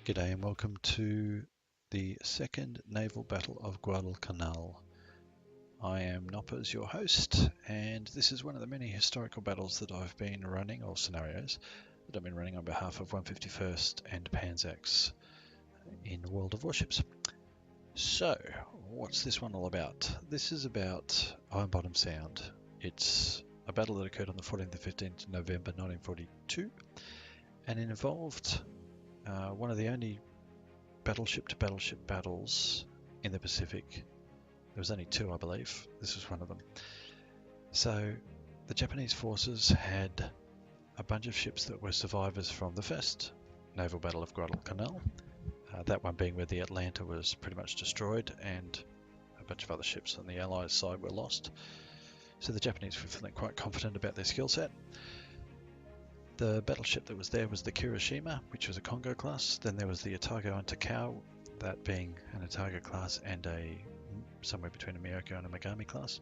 G'day and welcome to the second naval battle of Guadalcanal. I am Noppers, your host, and this is one of the many historical battles that I've been running, or scenarios, that I've been running on behalf of 151st and PANZACS in World of Warships. So, what's this one all about? This is about Iron Bottom Sound. It's a battle that occurred on the 14th and 15th of November 1942, and it involved one of the only battleship to battleship battles in the Pacific. There was only two, I believe. This was one of them. So the Japanese forces had a bunch of ships that were survivors from the first naval battle of Guadalcanal, that one being where the Atlanta was pretty much destroyed and a bunch of other ships on the Allies side were lost. So the Japanese were feeling quite confident about their skill set. The battleship that was there was the Kirishima, which was a Kongo class. Then there was the Otago and Takao, that being an Otago class and a somewhere between a Miyako and a Megami class.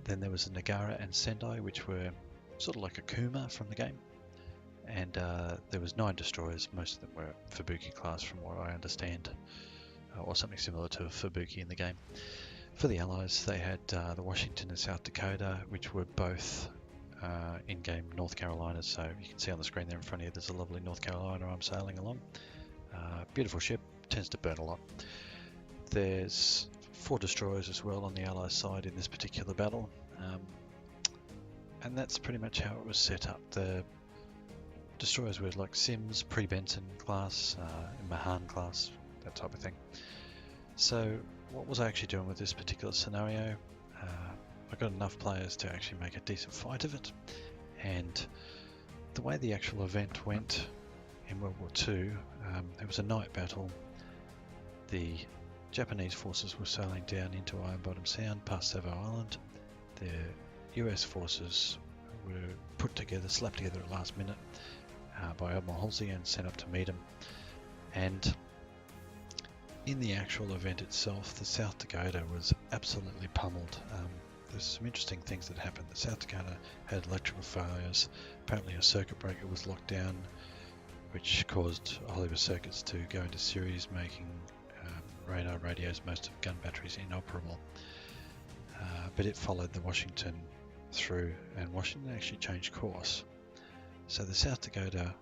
Then there was a Nagara and Sendai, which were sort of like a Kuma from the game. And there was 9 destroyers. Most of them were Fubuki class from what I understand, or something similar to a Fubuki in the game. For the Allies, they had the Washington and South Dakota, which were both in-game North Carolina. So you can see on the screen there in front of you, there's a lovely North Carolina I'm sailing along. Beautiful ship, tends to burn a lot. There's 4 destroyers as well on the Allies side in this particular battle, and that's pretty much how it was set up. The destroyers were like Sims, pre-Benson class, Mahan class, that type of thing. So what was I actually doing with this particular scenario? I got enough players to actually make a decent fight of it, and the way the actual event went in World War II, it was a night battle. The Japanese forces were sailing down into Iron Bottom Sound past Savo Island. The US forces were put together, slapped together at last minute by Admiral Halsey and sent up to meet them. And in the actual event itself, the South Dakota was absolutely pummeled. There's some interesting things that happened. The South Dakota had electrical failures. Apparently a circuit breaker was locked down, which caused a whole heap of circuits to go into series, making radar, radios, most of gun batteries inoperable. But it followed the Washington through, and Washington actually changed course. So the South Dakota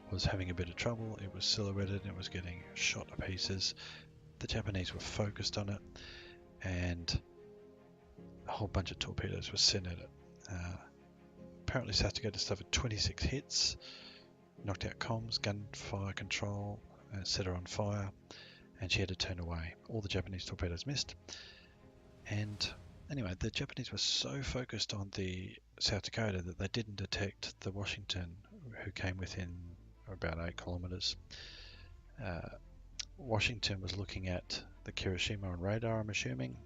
was having a bit of trouble. It was silhouetted and it was getting shot to pieces. The Japanese were focused on it, and a whole bunch of torpedoes were sent at it. Apparently South Dakota suffered 26 hits, knocked out comms, gunfire control, set her on fire, and she had to turn away. All the Japanese torpedoes missed. And anyway, the Japanese were so focused on the South Dakota that they didn't detect the Washington, who came within about 8 kilometers. Washington was looking at the Kirishima on radar, I'm assuming,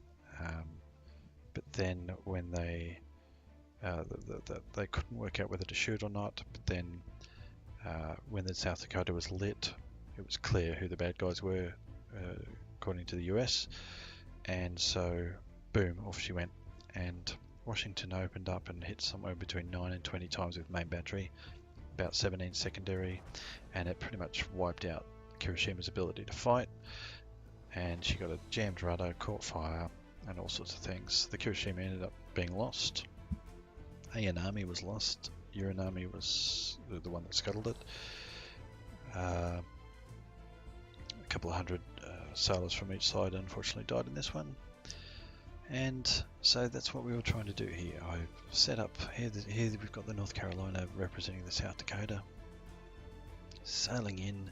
but then when they couldn't work out whether to shoot or not. But then when the South Dakota was lit, it was clear who the bad guys were, according to the US, and so boom, off she went. And Washington opened up and hit somewhere between 9 and 20 times with main battery, about 17 secondary, and it pretty much wiped out Kirishima's ability to fight, and she got a jammed rudder, caught fire, and all sorts of things. The Kirishima ended up being lost. Ayanami was lost. Uranami was the one that scuttled it. A couple of hundred sailors from each side unfortunately died in this one. And so that's what we were trying to do here. I set up here we've got the North Carolina representing the South Dakota, sailing in,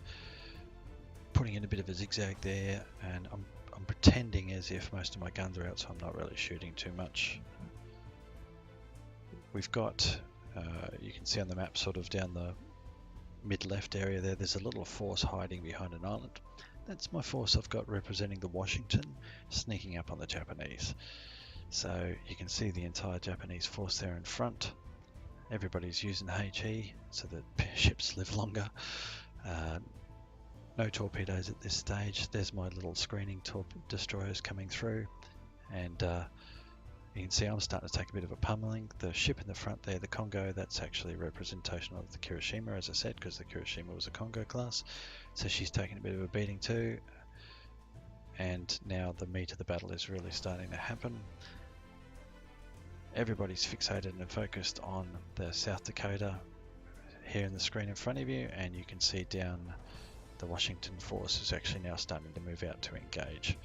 putting in a bit of a zigzag there, and I'm pretending as if most of my guns are out, so I'm not really shooting too much. We've got, you can see on the map sort of down the mid-left area there's a little force hiding behind an island. That's my force I've got representing the Washington, sneaking up on the Japanese. So you can see the entire Japanese force there in front. Everybody's using HE so that ships live longer. No torpedoes at this stage. There's my little screening destroyers coming through, and You can see I'm starting to take a bit of a pummeling. The ship in the front there, the Congo, that's actually a representation of the Kirishima, as I said, because the Kirishima was a Congo class. So she's taking a bit of a beating too. And now the meat of the battle is really starting to happen. Everybody's fixated and focused on the South Dakota here in the screen in front of you, and you can see down the Washington force is actually now starting to move out to engage.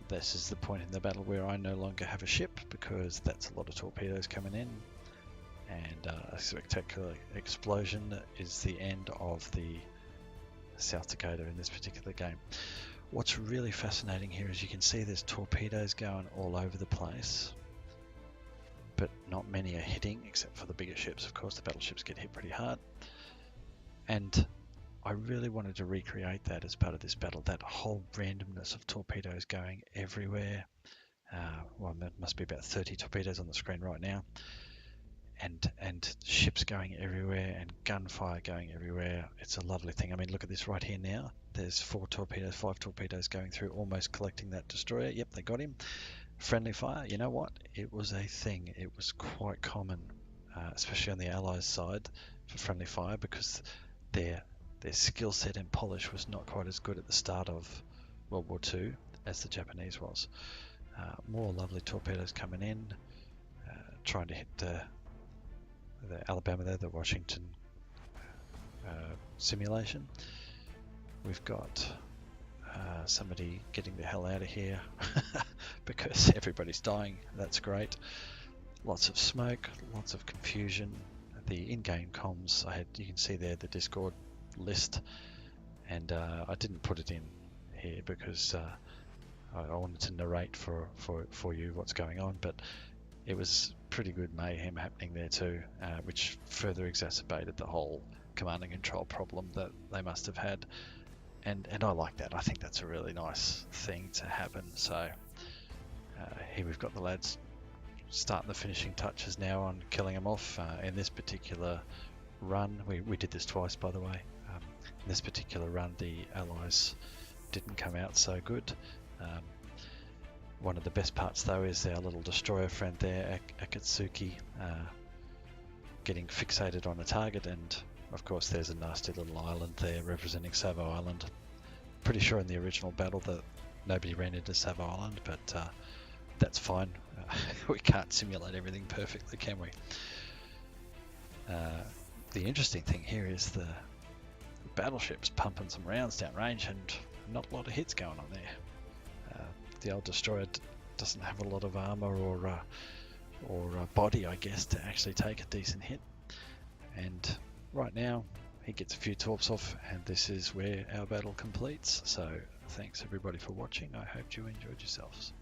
This is the point in the battle where I no longer have a ship, because that's a lot of torpedoes coming in, and a spectacular explosion is the end of the South Dakota in this particular game. What's really fascinating here is you can see there's torpedoes going all over the place, but not many are hitting, except for the bigger ships. Of course, the battleships get hit pretty hard. And I really wanted to recreate that as part of this battle, that whole randomness of torpedoes going everywhere. Well, there must be about 30 torpedoes on the screen right now. And ships going everywhere and gunfire going everywhere. It's a lovely thing. I mean, look at this right here now. There's 5 torpedoes going through, almost collecting that destroyer. Yep, they got him. Friendly fire, you know what? It was a thing. It was quite common, especially on the Allies' side, for friendly fire, because their skill set and polish was not quite as good at the start of World War II as the Japanese was. More lovely torpedoes coming in, trying to hit the Alabama there, the Washington simulation. We've got somebody getting the hell out of here because everybody's dying. That's great. Lots of smoke, lots of confusion. The in-game comms, you can see there the Discord list, and I didn't put it in here because I wanted to narrate for you what's going on, but it was pretty good mayhem happening there too, which further exacerbated the whole command and control problem that they must have had. And I like that. I think that's a really nice thing to happen. So here we've got the lads starting the finishing touches now on killing them off. In this particular run, we did this twice, by the way. In this particular run, the Allies didn't come out so good. One of the best parts, though, is our little destroyer friend there, Akatsuki, getting fixated on a target, and of course there's a nasty little island there representing Savo Island. Pretty sure in the original battle that nobody ran into Savo Island, but that's fine. We can't simulate everything perfectly, can we? The interesting thing here is the battleships pumping some rounds down range, and not a lot of hits going on there. The old destroyer doesn't have a lot of armor or body, I guess, to actually take a decent hit. And right now he gets a few torps off, and this is where our battle completes. So thanks everybody for watching. I hope you enjoyed yourselves.